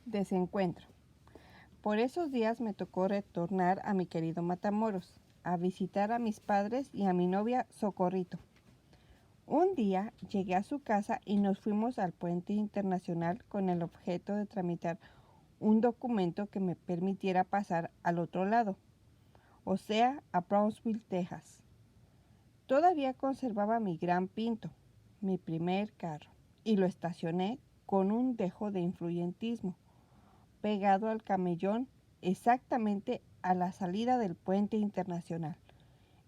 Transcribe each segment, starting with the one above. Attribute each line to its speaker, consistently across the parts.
Speaker 1: Desencuentro. Por esos días me tocó retornar a mi querido Matamoros, a visitar a mis padres y a mi novia Socorrito. Un día llegué a su casa y nos fuimos al puente internacional con el objeto de tramitar un documento que me permitiera pasar al otro lado, o sea, a Brownsville, Texas. Todavía conservaba mi gran Pinto, mi primer carro, y lo estacioné con un dejo de influyentismo, pegado al camellón exactamente a la salida del puente internacional,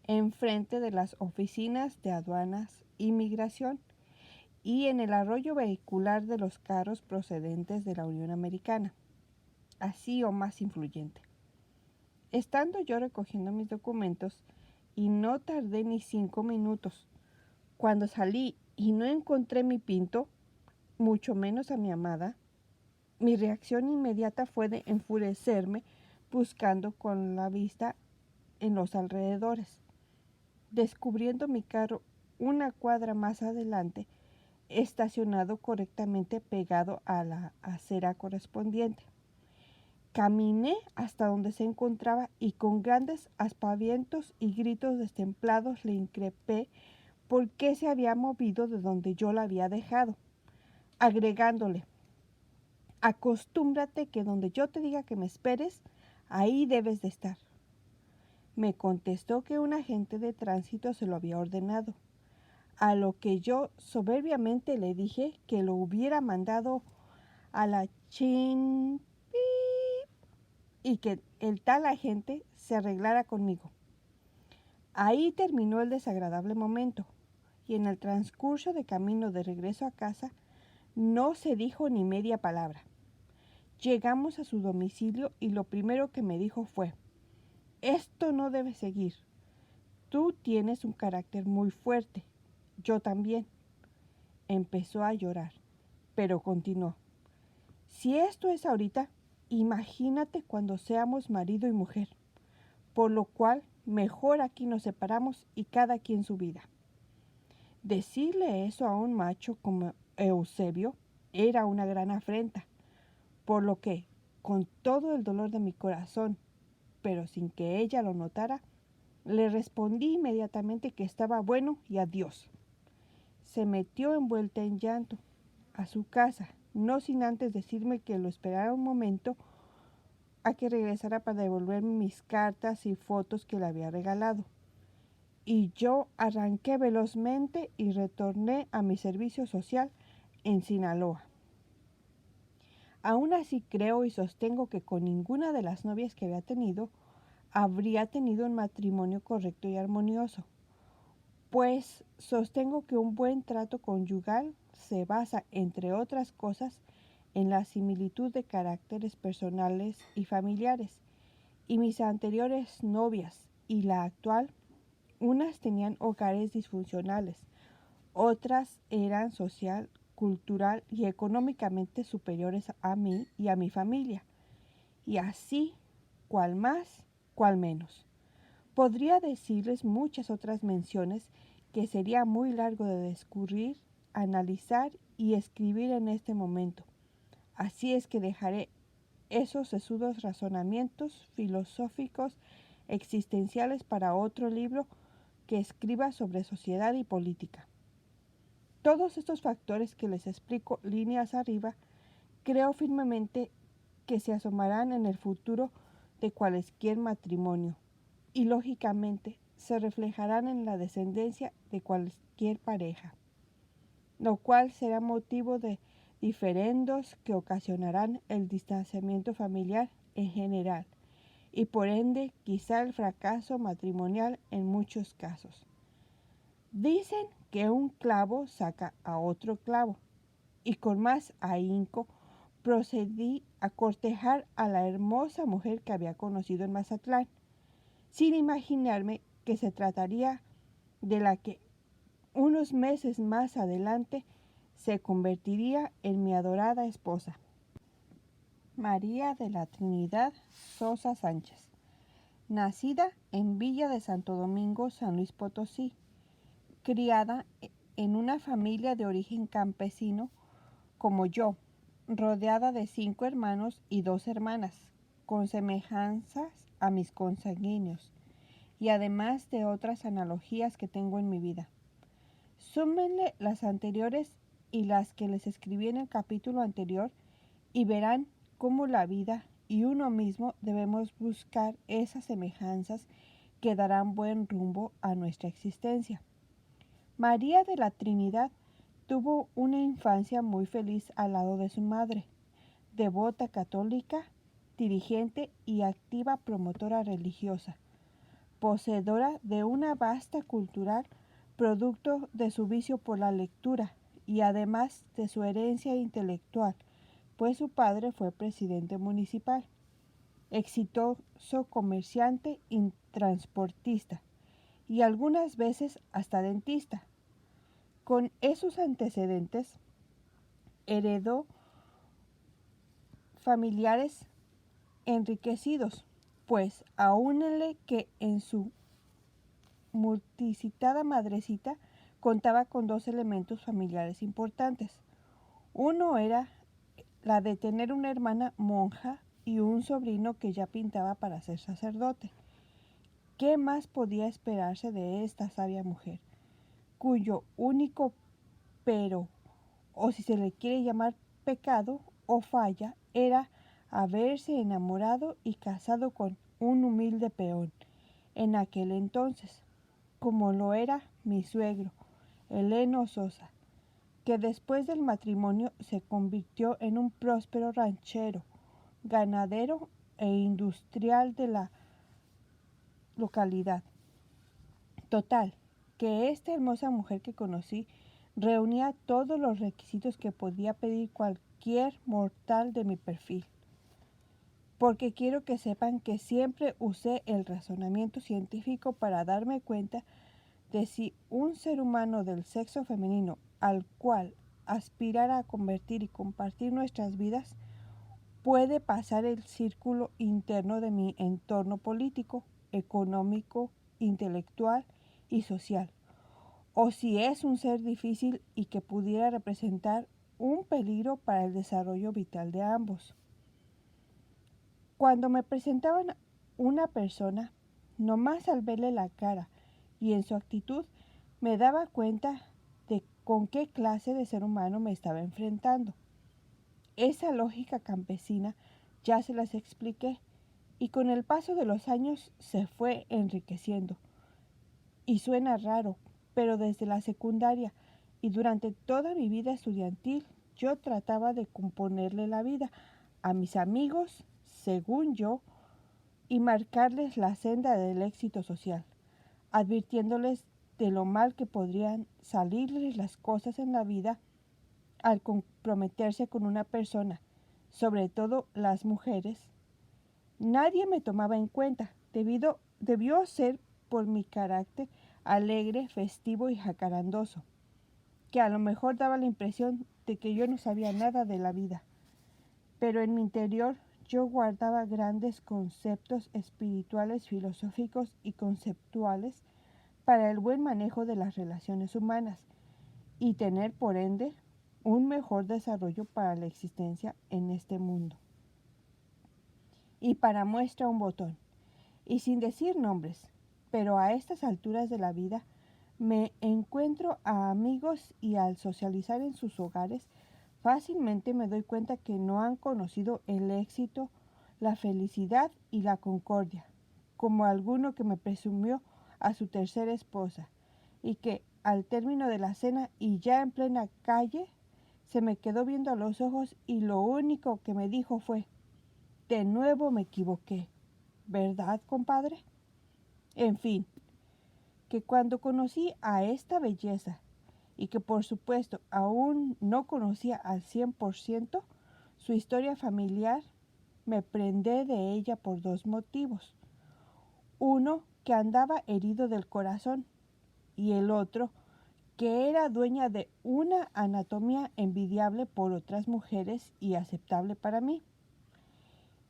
Speaker 1: enfrente de las oficinas de aduanas y migración y en el arroyo vehicular de los carros procedentes de la Unión Americana, así o más influyente. Estando yo recogiendo mis documentos, y no tardé ni 5 minutos, cuando salí y no encontré mi Pinto, mucho menos a mi amada, mi reacción inmediata fue de enfurecerme buscando con la vista en los alrededores. Descubriendo mi carro una cuadra más adelante, estacionado correctamente pegado a la acera correspondiente. Caminé hasta donde se encontraba y con grandes aspavientos y gritos destemplados le increpé por qué se había movido de donde yo la había dejado, agregándole: acostúmbrate que donde yo te diga que me esperes, ahí debes de estar. Me contestó que un agente de tránsito se lo había ordenado, a lo que yo soberbiamente le dije que lo hubiera mandado a la chin y que el tal agente se arreglara conmigo. Ahí terminó el desagradable momento, y en el transcurso de camino de regreso a casa no se dijo ni media palabra. Llegamos a su domicilio y lo primero que me dijo fue: esto no debe seguir. Tú tienes un carácter muy fuerte. Yo también. Empezó a llorar, pero continuó: si esto es ahorita, imagínate cuando seamos marido y mujer. Por lo cual, mejor aquí nos separamos y cada quien su vida. Decirle eso a un macho como Eusebio era una gran afrenta, por lo que, con todo el dolor de mi corazón, pero sin que ella lo notara, le respondí inmediatamente que estaba bueno y adiós. Se metió envuelta en llanto a su casa, no sin antes decirme que lo esperara un momento a que regresara para devolverme mis cartas y fotos que le había regalado. Y yo arranqué velozmente y retorné a mi servicio social en Sinaloa. Aún así creo y sostengo que con ninguna de las novias que había tenido habría tenido un matrimonio correcto y armonioso, pues sostengo que un buen trato conyugal se basa, entre otras cosas, en la similitud de caracteres personales y familiares, y mis anteriores novias y la actual, unas tenían hogares disfuncionales, otras eran social, cultural y económicamente superiores a mí y a mi familia, y así, cual más, cual menos. Podría decirles muchas otras menciones que sería muy largo de discurrir, analizar y escribir en este momento. Así es que dejaré esos sesudos razonamientos filosóficos existenciales para otro libro que escriba sobre sociedad y política. Todos estos factores que les explico líneas arriba, creo firmemente que se asomarán en el futuro de cualesquier matrimonio y lógicamente se reflejarán en la descendencia de cualquier pareja, lo cual será motivo de diferendos que ocasionarán el distanciamiento familiar en general y por ende quizá el fracaso matrimonial en muchos casos. Dicen que un clavo saca a otro clavo, y con más ahínco procedí a cortejar a la hermosa mujer que había conocido en Mazatlán, sin imaginarme que se trataría de la que unos meses más adelante se convertiría en mi adorada esposa, María de la Trinidad Sosa Sánchez, nacida en Villa de Santo Domingo, San Luis Potosí, criada en una familia de origen campesino como yo, rodeada de 5 hermanos y 2 hermanas, con semejanzas a mis consanguíneos, y además de otras analogías que tengo en mi vida. Súmenle las anteriores y las que les escribí en el capítulo anterior y verán cómo la vida y uno mismo debemos buscar esas semejanzas que darán buen rumbo a nuestra existencia. María de la Trinidad tuvo una infancia muy feliz al lado de su madre, devota católica, dirigente y activa promotora religiosa, poseedora de una vasta cultural producto de su vicio por la lectura y además de su herencia intelectual, pues su padre fue presidente municipal, exitoso comerciante y transportista, y algunas veces hasta dentista. Con esos antecedentes, heredó familiares enriquecidos, pues aúnele que en su multicitada madrecita contaba con 2 elementos familiares importantes. Uno era la de tener una hermana monja y un sobrino que ya pintaba para ser sacerdote. ¿Qué más podía esperarse de esta sabia mujer, cuyo único pero, o si se le quiere llamar pecado o falla, era haberse enamorado y casado con un humilde peón en aquel entonces, como lo era mi suegro, Heleno Sosa, que después del matrimonio se convirtió en un próspero ranchero, ganadero e industrial de la localidad. Total, que esta hermosa mujer que conocí reunía todos los requisitos que podía pedir cualquier mortal de mi perfil. Porque quiero que sepan que siempre usé el razonamiento científico para darme cuenta de si un ser humano del sexo femenino al cual aspirara a convertir y compartir nuestras vidas puede pasar el círculo interno de mi entorno político, económico, intelectual y social, o si es un ser difícil y que pudiera representar un peligro para el desarrollo vital de ambos. Cuando me presentaban una persona, nomás al verle la cara y en su actitud, me daba cuenta de con qué clase de ser humano me estaba enfrentando. Esa lógica campesina ya se las expliqué y con el paso de los años se fue enriqueciendo. Y suena raro, pero desde la secundaria y durante toda mi vida estudiantil yo trataba de componerle la vida a mis amigos, según yo, y marcarles la senda del éxito social, advirtiéndoles de lo mal que podrían salirles las cosas en la vida al comprometerse con una persona, sobre todo las mujeres. Nadie me tomaba en cuenta, debió ser por mi carácter alegre, festivo y jacarandoso, que a lo mejor daba la impresión de que yo no sabía nada de la vida. Pero en mi interior yo guardaba grandes conceptos espirituales, filosóficos y conceptuales para el buen manejo de las relaciones humanas y tener, por ende, un mejor desarrollo para la existencia en este mundo. Y para muestra un botón, y sin decir nombres, pero a estas alturas de la vida me encuentro a amigos y al socializar en sus hogares fácilmente me doy cuenta que no han conocido el éxito, la felicidad y la concordia, como alguno que me presumió a su tercera esposa, y que al término de la cena y ya en plena calle, se me quedó viendo a los ojos y lo único que me dijo fue: de nuevo me equivoqué, ¿verdad, compadre? En fin, que cuando conocí a esta belleza, y que por supuesto aún no conocía al 100% su historia familiar, me prendé de ella por 2 motivos. Uno, que andaba herido del corazón, y el otro, que era dueña de una anatomía envidiable por otras mujeres y aceptable para mí,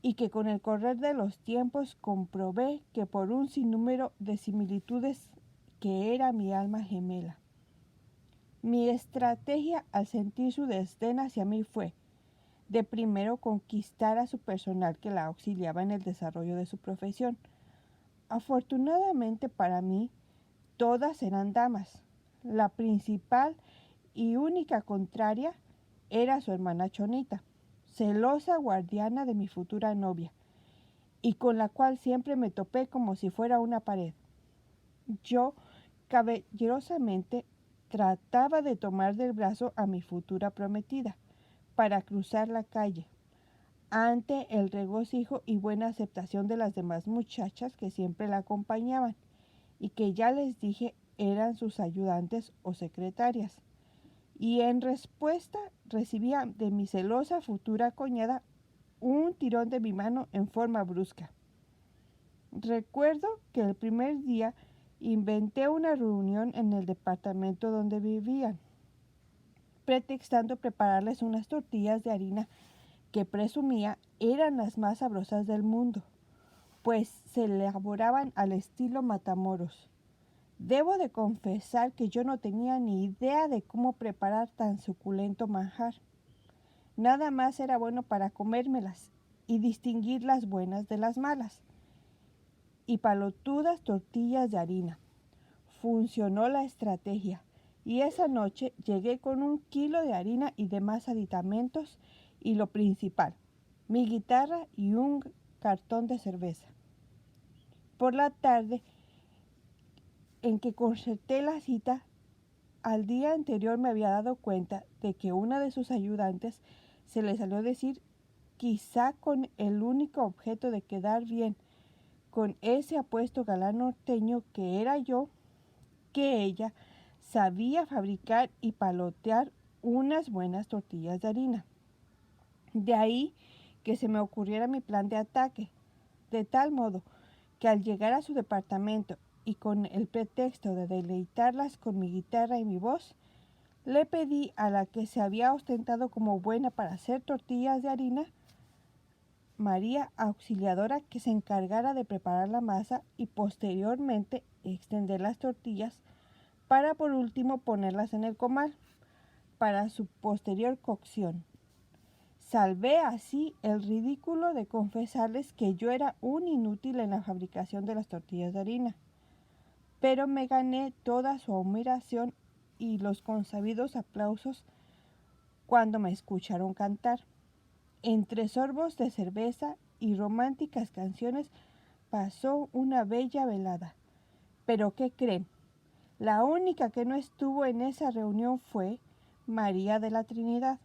Speaker 1: y que con el correr de los tiempos comprobé que por un sinnúmero de similitudes que era mi alma gemela. Mi estrategia al sentir su desdén hacia mí fue: de primero conquistar a su personal que la auxiliaba en el desarrollo de su profesión. Afortunadamente para mí, todas eran damas. La principal y única contraria era su hermana Chonita, celosa guardiana de mi futura novia, y con la cual siempre me topé como si fuera una pared. Yo caballerosamente trataba de tomar del brazo a mi futura prometida para cruzar la calle, ante el regocijo y buena aceptación de las demás muchachas que siempre la acompañaban y que ya les dije eran sus ayudantes o secretarias. Y en respuesta recibía de mi celosa futura cuñada un tirón de mi mano en forma brusca. Recuerdo que el primer día inventé una reunión en el departamento donde vivían, pretextando prepararles unas tortillas de harina que presumía eran las más sabrosas del mundo, pues se elaboraban al estilo Matamoros. Debo de confesar que yo no tenía ni idea de cómo preparar tan suculento manjar. Nada más era bueno para comérmelas y distinguir las buenas de las malas. Y palotudas tortillas de harina. Funcionó la estrategia y esa noche llegué con 1 kilo de harina y demás aditamentos y lo principal, mi guitarra y un cartón de cerveza. Por la tarde, en que concerté la cita, al día anterior me había dado cuenta de que una de sus ayudantes se le salió a decir, quizá con el único objeto de quedar bien con ese apuesto galán norteño que era yo, que ella sabía fabricar y palotear unas buenas tortillas de harina. De ahí que se me ocurriera mi plan de ataque, de tal modo que al llegar a su departamento y con el pretexto de deleitarlas con mi guitarra y mi voz, le pedí a la que se había ostentado como buena para hacer tortillas de harina, María Auxiliadora, que se encargara de preparar la masa y posteriormente extender las tortillas para por último ponerlas en el comal para su posterior cocción. Salvé así el ridículo de confesarles que yo era un inútil en la fabricación de las tortillas de harina, pero me gané toda su admiración y los consabidos aplausos cuando me escucharon cantar. Entre sorbos de cerveza y románticas canciones pasó una bella velada. Pero ¿qué creen? La única que no estuvo en esa reunión fue María de la Trinidad.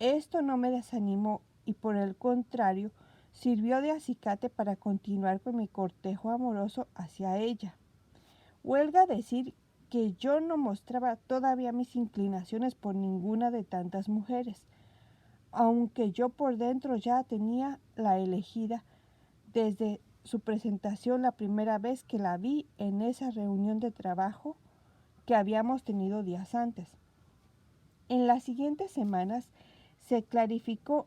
Speaker 1: Esto no me desanimó y por el contrario sirvió de acicate para continuar con mi cortejo amoroso hacia ella. Huelga decir que yo no mostraba todavía mis inclinaciones por ninguna de tantas mujeres, aunque yo por dentro ya tenía la elegida desde su presentación la primera vez que la vi en esa reunión de trabajo que habíamos tenido días antes. En las siguientes semanas se clarificó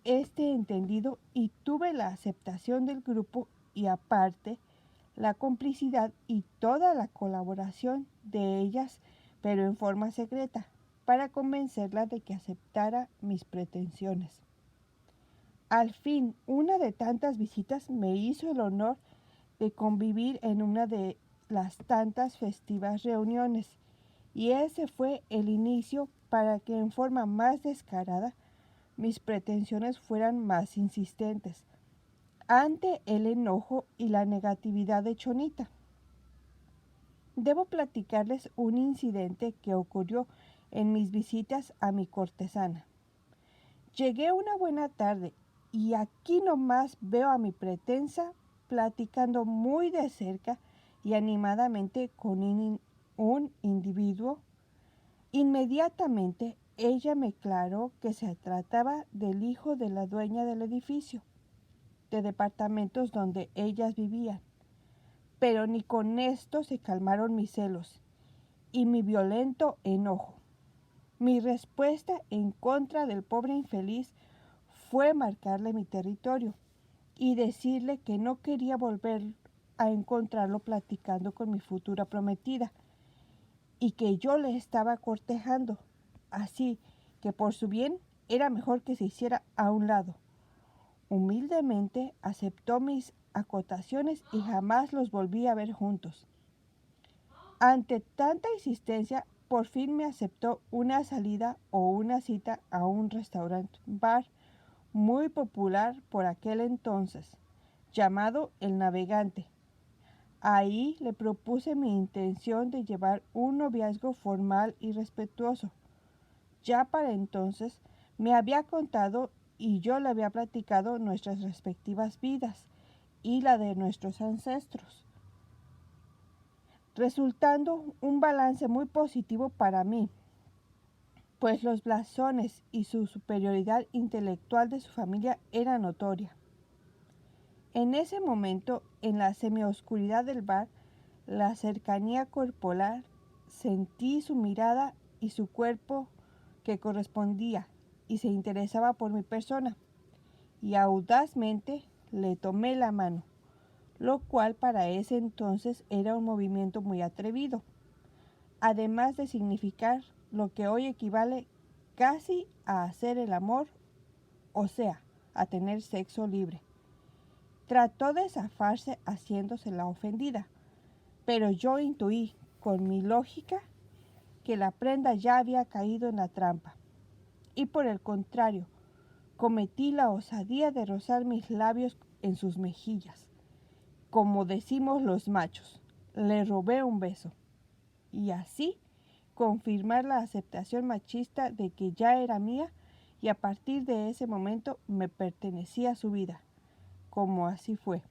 Speaker 1: este entendido y tuve la aceptación del grupo y aparte la complicidad y toda la colaboración de ellas, pero en forma secreta, para convencerla de que aceptara mis pretensiones. Al fin, una de tantas visitas me hizo el honor de convivir en una de las tantas festivas reuniones, y ese fue el inicio para que en forma más descarada mis pretensiones fueran más insistentes, ante el enojo y la negatividad de Chonita. Debo platicarles un incidente que ocurrió en mis visitas a mi cortesana. Llegué una buena tarde y aquí nomás veo a mi pretensa platicando muy de cerca y animadamente con un individuo. Inmediatamente ella me aclaró que se trataba del hijo de la dueña del edificio de departamentos donde ellas vivían. Pero ni con esto se calmaron mis celos y mi violento enojo. Mi respuesta en contra del pobre infeliz fue marcarle mi territorio y decirle que no quería volver a encontrarlo platicando con mi futura prometida y que yo le estaba cortejando, así que por su bien era mejor que se hiciera a un lado. Humildemente aceptó mis acotaciones y jamás los volví a ver juntos. Ante tanta insistencia, por fin me aceptó una salida o una cita a un restaurante bar muy popular por aquel entonces, llamado El Navegante. Ahí le propuse mi intención de llevar un noviazgo formal y respetuoso. Ya para entonces me había contado y yo le había platicado nuestras respectivas vidas y la de nuestros ancestros, resultando un balance muy positivo para mí, pues los blasones y su superioridad intelectual de su familia era notoria. En ese momento, en la semioscuridad del bar, la cercanía corporal, sentí su mirada y su cuerpo que correspondía y se interesaba por mi persona, y audazmente le tomé la mano, lo cual para ese entonces era un movimiento muy atrevido, además de significar lo que hoy equivale casi a hacer el amor, o sea, a tener sexo libre. Trató de zafarse haciéndose la ofendida, pero yo intuí, con mi lógica, que la prenda ya había caído en la trampa, y por el contrario, cometí la osadía de rozar mis labios en sus mejillas. Como decimos los machos, le robé un beso, y así confirmar la aceptación machista de que ya era mía y a partir de ese momento me pertenecía a su vida, como así fue.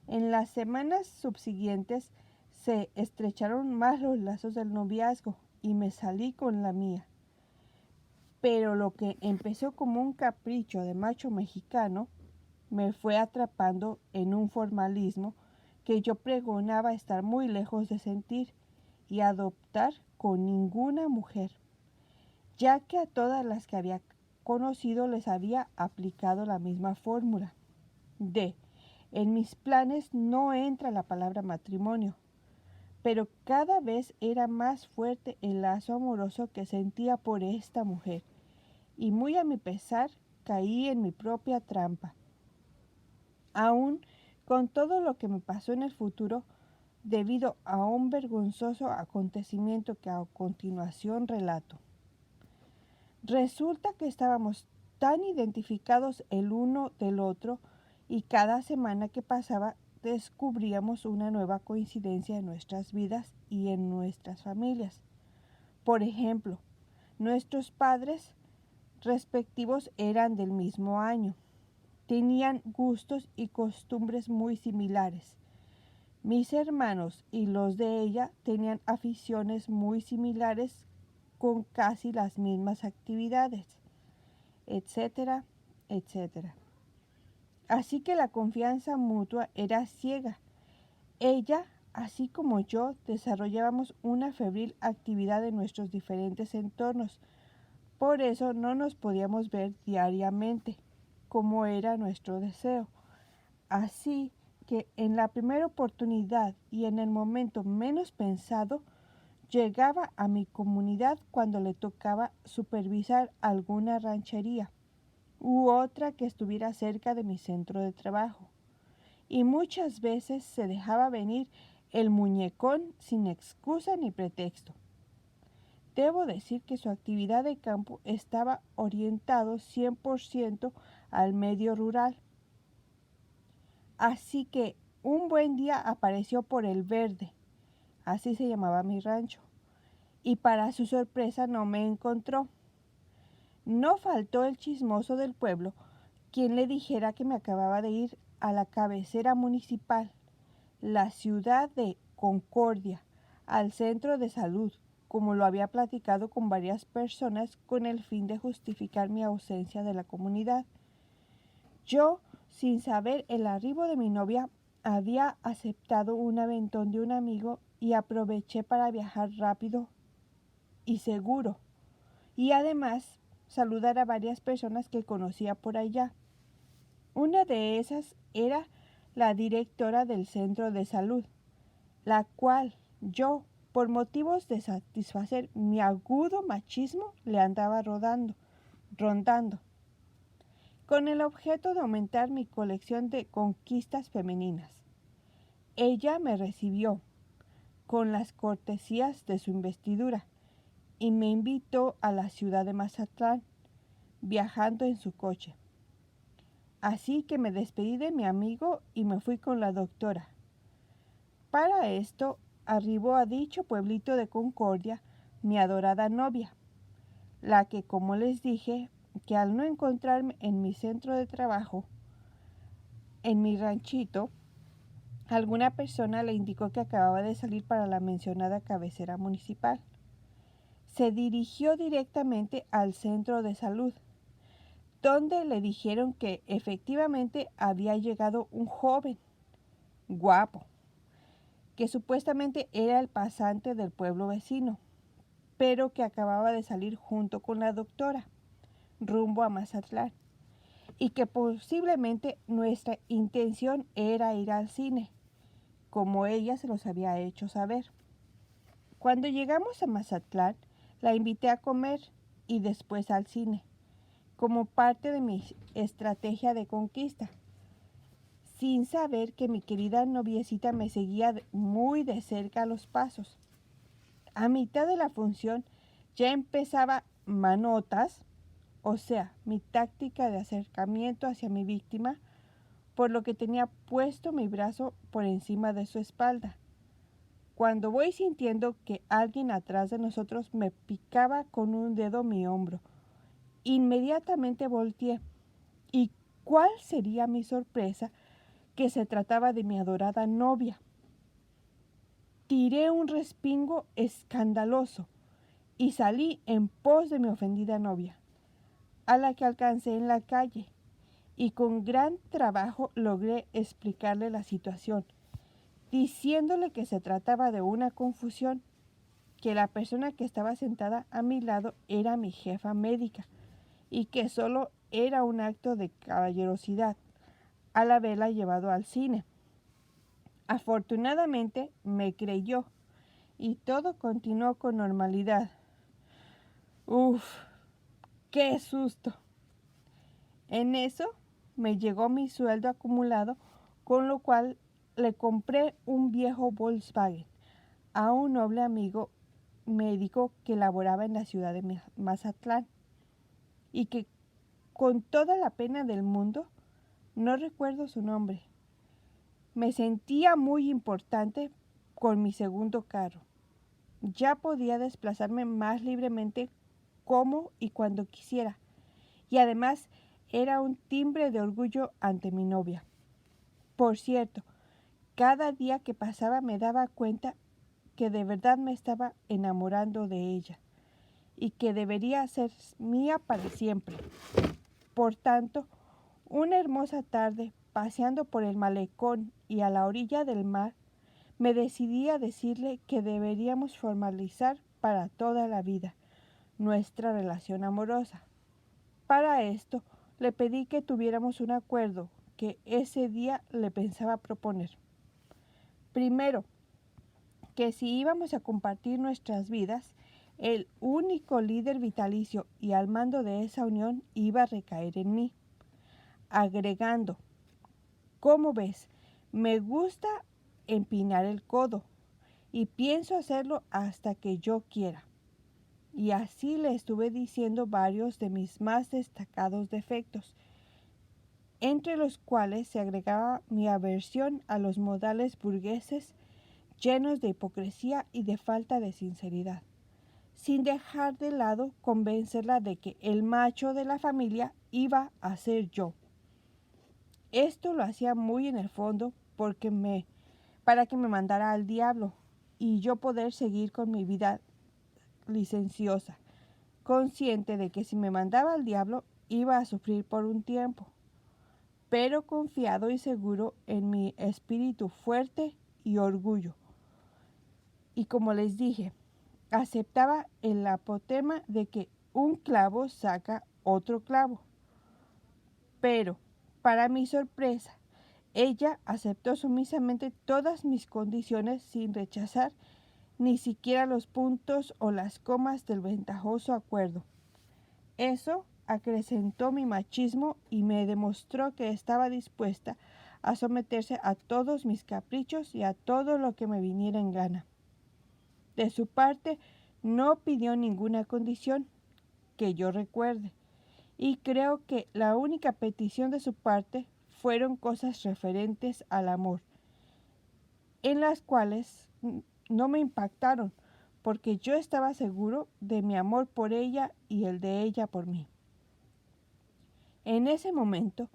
Speaker 1: En las semanas subsiguientes se estrecharon más los lazos del noviazgo y me salí con la mía. Pero lo que empezó como un capricho de macho mexicano me fue atrapando en un formalismo que yo pregonaba estar muy lejos de sentir y adoptar con ninguna mujer, ya que a todas las que había conocido les había aplicado la misma fórmula de en mis planes no entra la palabra matrimonio, pero cada vez era más fuerte el lazo amoroso que sentía por esta mujer, y muy a mi pesar caí en mi propia trampa. Aún con todo lo que me pasó en el futuro, debido a un vergonzoso acontecimiento que a continuación relato. Resulta que estábamos tan identificados el uno del otro y cada semana que pasaba descubríamos una nueva coincidencia en nuestras vidas y en nuestras familias. Por ejemplo, nuestros padres respectivos eran del mismo año. Tenían gustos y costumbres muy similares. Mis hermanos y los de ella tenían aficiones muy similares con casi las mismas actividades, etcétera, etcétera. Así que la confianza mutua era ciega. Ella, así como yo, desarrollábamos una febril actividad en nuestros diferentes entornos. Por eso no nos podíamos ver diariamente, como era nuestro deseo. Así que en la primera oportunidad y en el momento menos pensado, llegaba a mi comunidad cuando le tocaba supervisar alguna ranchería u otra que estuviera cerca de mi centro de trabajo. Y muchas veces se dejaba venir el muñecón sin excusa ni pretexto. Debo decir que su actividad de campo estaba orientado 100% al medio rural. Así que un buen día apareció por El Verde, así se llamaba mi rancho, y para su sorpresa no me encontró. No faltó el chismoso del pueblo, quien le dijera que me acababa de ir a la cabecera municipal, la ciudad de Concordia, al centro de salud, como lo había platicado con varias personas con el fin de justificar mi ausencia de la comunidad. Yo, sin saber el arribo de mi novia, había aceptado un aventón de un amigo y aproveché para viajar rápido y seguro, y además saludar a varias personas que conocía por allá. Una de esas era la directora del centro de salud, la cual yo, por motivos de satisfacer mi agudo machismo, le andaba rodando, rondando, con el objeto de aumentar mi colección de conquistas femeninas. Ella me recibió con las cortesías de su investidura y me invitó a la ciudad de Mazatlán, viajando en su coche. Así que me despedí de mi amigo y me fui con la doctora. Para esto arribó a dicho pueblito de Concordia mi adorada novia, la que, como les dije, que al no encontrarme en mi centro de trabajo, en mi ranchito, alguna persona le indicó que acababa de salir para la mencionada cabecera municipal. Se dirigió directamente al centro de salud, donde le dijeron que efectivamente había llegado un joven, guapo, que supuestamente era el pasante del pueblo vecino, pero que acababa de salir junto con la doctora, rumbo a Mazatlán, y que posiblemente nuestra intención era ir al cine, como ella se los había hecho saber. Cuando llegamos a Mazatlán, la invité a comer y después al cine, como parte de mi estrategia de conquista, sin saber que mi querida noviecita me seguía muy de cerca los pasos. A mitad de la función ya empezaba manotas, o sea, mi táctica de acercamiento hacia mi víctima, por lo que tenía puesto mi brazo por encima de su espalda. Cuando voy sintiendo que alguien atrás de nosotros me picaba con un dedo mi hombro, inmediatamente volteé. ¿Y cuál sería mi sorpresa? Que se trataba de mi adorada novia. Tiré un respingo escandaloso y salí en pos de mi ofendida novia, a la que alcancé en la calle, y con gran trabajo logré explicarle la situación, diciéndole que se trataba de una confusión, que la persona que estaba sentada a mi lado era mi jefa médica y que solo era un acto de caballerosidad al haberla llevado al cine. Afortunadamente me creyó y todo continuó con normalidad. Uf, qué susto. En eso me llegó mi sueldo acumulado, con lo cual le compré un viejo Volkswagen a un noble amigo médico que laboraba en la ciudad de Mazatlán y que, con toda la pena del mundo, no recuerdo su nombre. Me sentía muy importante con mi segundo carro. Ya podía desplazarme más libremente como y cuando quisiera, y además era un timbre de orgullo ante mi novia. Por cierto, cada día que pasaba me daba cuenta que de verdad me estaba enamorando de ella y que debería ser mía para siempre. Por tanto, una hermosa tarde, paseando por el malecón y a la orilla del mar, me decidí a decirle que deberíamos formalizar para toda la vida nuestra relación amorosa. Para esto, le pedí que tuviéramos un acuerdo que ese día le pensaba proponer. Primero, que si íbamos a compartir nuestras vidas, el único líder vitalicio y al mando de esa unión iba a recaer en mí, agregando: ¿cómo ves? Me gusta empinar el codo y pienso hacerlo hasta que yo quiera. Y así le estuve diciendo varios de mis más destacados defectos, entre los cuales se agregaba mi aversión a los modales burgueses llenos de hipocresía y de falta de sinceridad, sin dejar de lado convencerla de que el macho de la familia iba a ser yo. Esto lo hacía muy en el fondo para que me mandara al diablo y yo poder seguir con mi vida licenciosa, consciente de que si me mandaba al diablo iba a sufrir por un tiempo, pero confiado y seguro en mi espíritu fuerte y orgullo. Y como les dije, aceptaba el apotema de que un clavo saca otro clavo. Pero, para mi sorpresa, ella aceptó sumisamente todas mis condiciones sin rechazar ni siquiera los puntos o las comas del ventajoso acuerdo. Eso acrecentó mi machismo y me demostró que estaba dispuesta a someterse a todos mis caprichos y a todo lo que me viniera en gana. De su parte, no pidió ninguna condición que yo recuerde, y creo que la única petición de su parte fueron cosas referentes al amor, en las cuales no me impactaron, porque yo estaba seguro de mi amor por ella y el de ella por mí. En ese momento,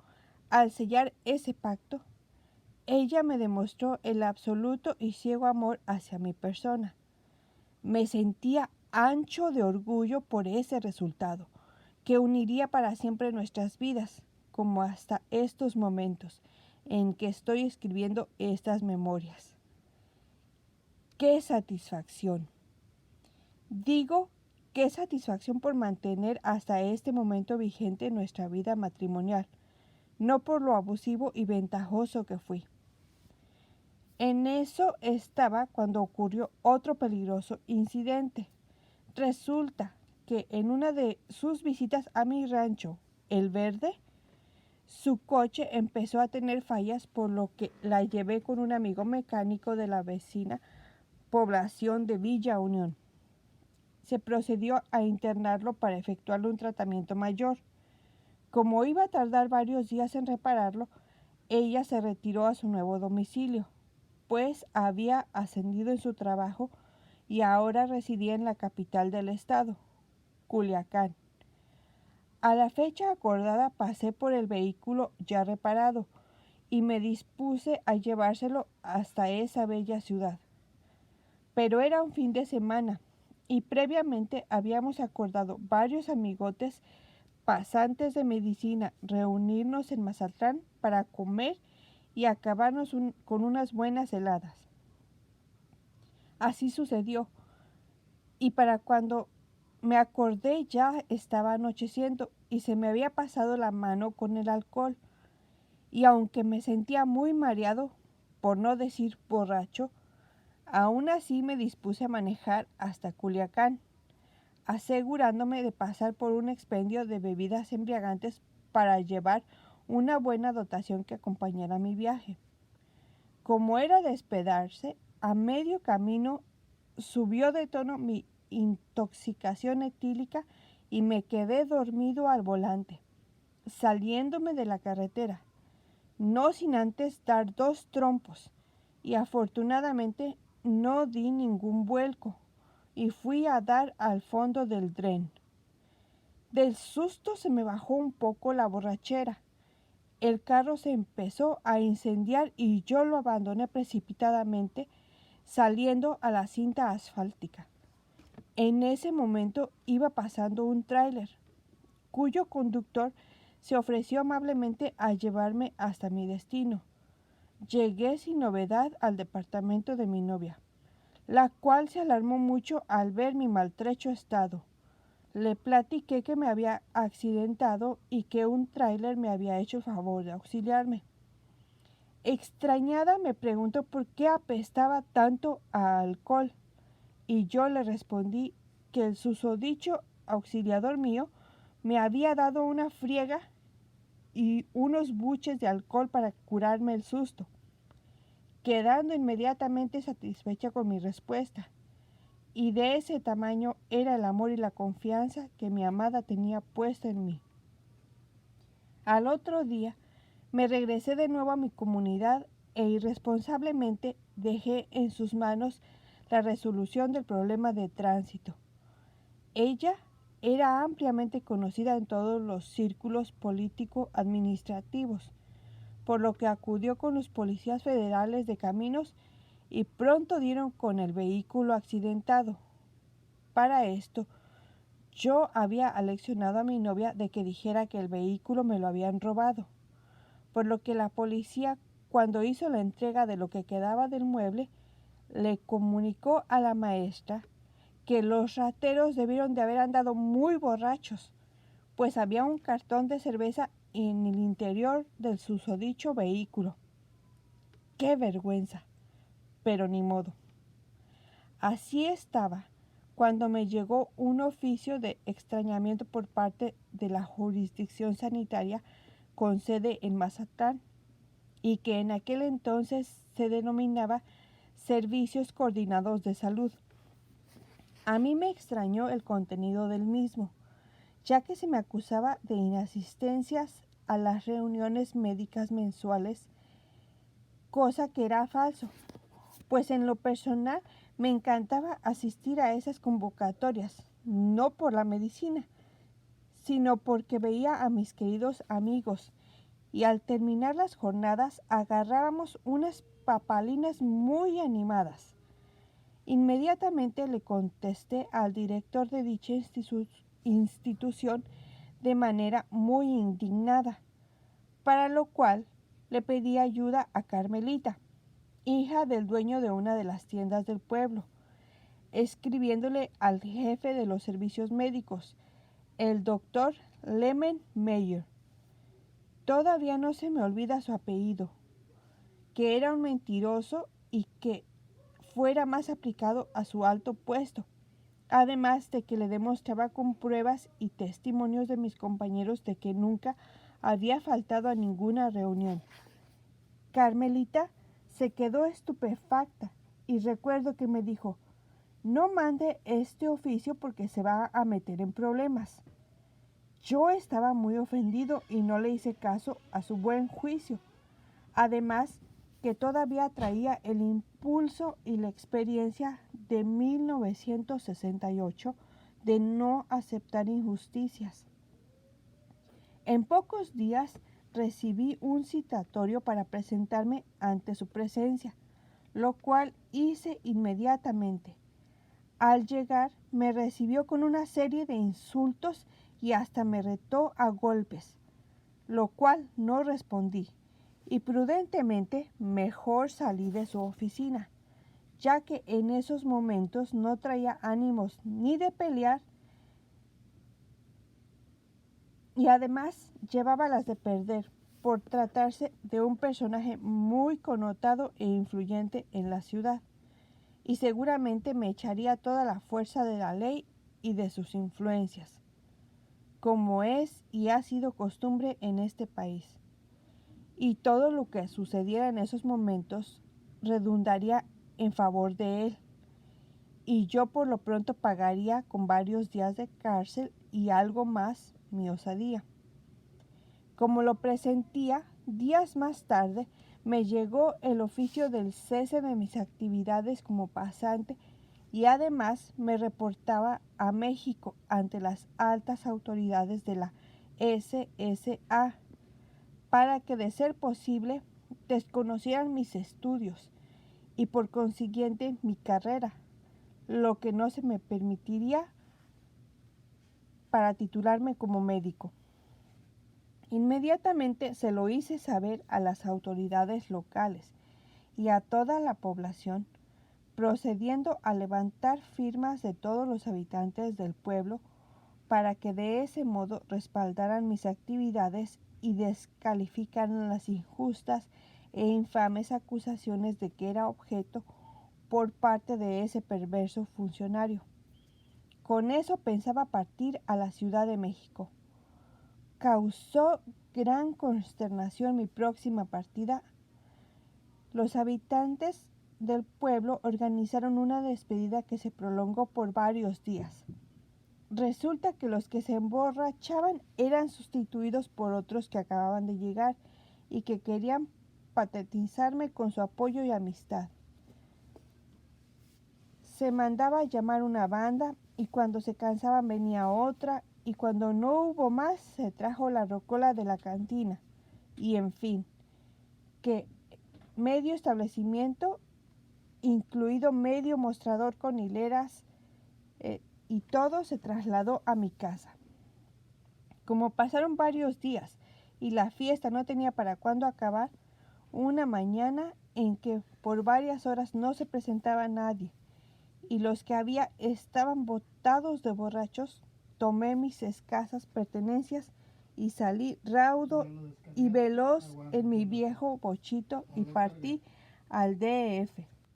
Speaker 1: al sellar ese pacto, ella me demostró el absoluto y ciego amor hacia mi persona. Me sentía ancho de orgullo por ese resultado, que uniría para siempre nuestras vidas, como hasta estos momentos en que estoy escribiendo estas memorias. ¡Qué satisfacción! Digo, qué satisfacción por mantener hasta este momento vigente nuestra vida matrimonial, no por lo abusivo y ventajoso que fui. En eso estaba cuando ocurrió otro peligroso incidente. Resulta que en una de sus visitas a mi rancho, El Verde, su coche empezó a tener fallas, por lo que la llevé con un amigo mecánico de la vecina población de Villa Unión. Se procedió a internarlo para efectuarle un tratamiento mayor. Como iba a tardar varios días en repararlo, ella se retiró a su nuevo domicilio, pues había ascendido en su trabajo y ahora residía en la capital del estado, Culiacán. A la fecha acordada pasé por el vehículo ya reparado y me dispuse a llevárselo hasta esa bella ciudad. Pero era un fin de semana y previamente habíamos acordado varios amigotes pasantes de medicina reunirnos en Mazatlán para comer y acabarnos con unas buenas heladas. Así sucedió, y para cuando me acordé ya estaba anocheciendo y se me había pasado la mano con el alcohol, y aunque me sentía muy mareado, por no decir borracho, aún así me dispuse a manejar hasta Culiacán, asegurándome de pasar por un expendio de bebidas embriagantes para llevar una buena dotación que acompañara mi viaje. Como era de esperarse, a medio camino subió de tono mi intoxicación etílica y me quedé dormido al volante, saliéndome de la carretera, no sin antes dar 2 trompos, y afortunadamente no di ningún vuelco y fui a dar al fondo del dren. Del susto se me bajó un poco la borrachera. El carro se empezó a incendiar y yo lo abandoné precipitadamente, saliendo a la cinta asfáltica. En ese momento iba pasando un tráiler, cuyo conductor se ofreció amablemente a llevarme hasta mi destino. Llegué sin novedad al departamento de mi novia, la cual se alarmó mucho al ver mi maltrecho estado. Le platiqué que me había accidentado y que un tráiler me había hecho el favor de auxiliarme. Extrañada me preguntó por qué apestaba tanto a alcohol, y yo le respondí que el susodicho auxiliador mío me había dado una friega y unos buches de alcohol para curarme el susto, quedando inmediatamente satisfecha con mi respuesta. Y de ese tamaño era el amor y la confianza que mi amada tenía puesta en mí. Al otro día me regresé de nuevo a mi comunidad e irresponsablemente dejé en sus manos la resolución del problema de tránsito. Ella era ampliamente conocida en todos los círculos político-administrativos, por lo que acudió con los policías federales de caminos y pronto dieron con el vehículo accidentado. Para esto, yo había aleccionado a mi novia de que dijera que el vehículo me lo habían robado, por lo que la policía, cuando hizo la entrega de lo que quedaba del mueble, le comunicó a la maestra que los rateros debieron de haber andado muy borrachos, pues había un cartón de cerveza en el interior del susodicho vehículo. ¡Qué vergüenza! Pero ni modo. Así estaba, cuando me llegó un oficio de extrañamiento por parte de la jurisdicción sanitaria con sede en Mazatlán y que en aquel entonces se denominaba Servicios Coordinados de Salud. A mí me extrañó el contenido del mismo, ya que se me acusaba de inasistencias a las reuniones médicas mensuales, cosa que era falso, pues en lo personal me encantaba asistir a esas convocatorias, no por la medicina, sino porque veía a mis queridos amigos y al terminar las jornadas agarrábamos unas papalinas muy animadas. Inmediatamente le contesté al director de dicha institución de manera muy indignada, para lo cual le pedí ayuda a Carmelita, hija del dueño de una de las tiendas del pueblo, escribiéndole al jefe de los servicios médicos, el doctor Lemen Meyer. Todavía no se me olvida su apellido, que era un mentiroso y que fuera más aplicado a su alto puesto, además de que le demostraba con pruebas y testimonios de mis compañeros de que nunca había faltado a ninguna reunión. Carmelita se quedó estupefacta y recuerdo que me dijo: no mande este oficio porque se va a meter en problemas. Yo estaba muy ofendido y no le hice caso a su buen juicio. Además, que todavía traía el impulso y la experiencia de 1968 de no aceptar injusticias. En pocos días recibí un citatorio para presentarme ante su presencia, lo cual hice inmediatamente. Al llegar, me recibió con una serie de insultos y hasta me retó a golpes, lo cual no respondí, y prudentemente mejor salí de su oficina, ya que en esos momentos no traía ánimos ni de pelear y además llevaba las de perder por tratarse de un personaje muy connotado e influyente en la ciudad, y seguramente me echaría toda la fuerza de la ley y de sus influencias, como es y ha sido costumbre en este país. Y todo lo que sucediera en esos momentos redundaría en favor de él, y yo por lo pronto pagaría con varios días de cárcel y algo más mi osadía. Como lo presentía, días más tarde me llegó el oficio del cese de mis actividades como pasante y además me reportaba a México ante las altas autoridades de la SSA para que, de ser posible, desconocieran mis estudios y por consiguiente mi carrera, lo que no se me permitiría para titularme como médico. Inmediatamente se lo hice saber a las autoridades locales y a toda la población, procediendo a levantar firmas de todos los habitantes del pueblo para que de ese modo respaldaran mis actividades y descalificaran las injustas e infames acusaciones de que era objeto por parte de ese perverso funcionario. Con eso pensaba partir a la Ciudad de México. Causó gran consternación mi próxima partida. Los habitantes del pueblo organizaron una despedida que se prolongó por varios días. Resulta que los que se emborrachaban eran sustituidos por otros que acababan de llegar y que querían patentizarme con su apoyo y amistad. Se mandaba a llamar una banda y cuando se cansaban venía otra y cuando no hubo más se trajo la rocola de la cantina y en fin, que medio establecimiento, incluido medio mostrador con hileras, y todo se trasladó a mi casa. Como pasaron varios días y la fiesta no tenía para cuándo acabar, una mañana en que por varias horas no se presentaba nadie y los que había estaban botados de borrachos, tomé mis escasas pertenencias y salí raudo y veloz en mi viejo bochito y partí al DF.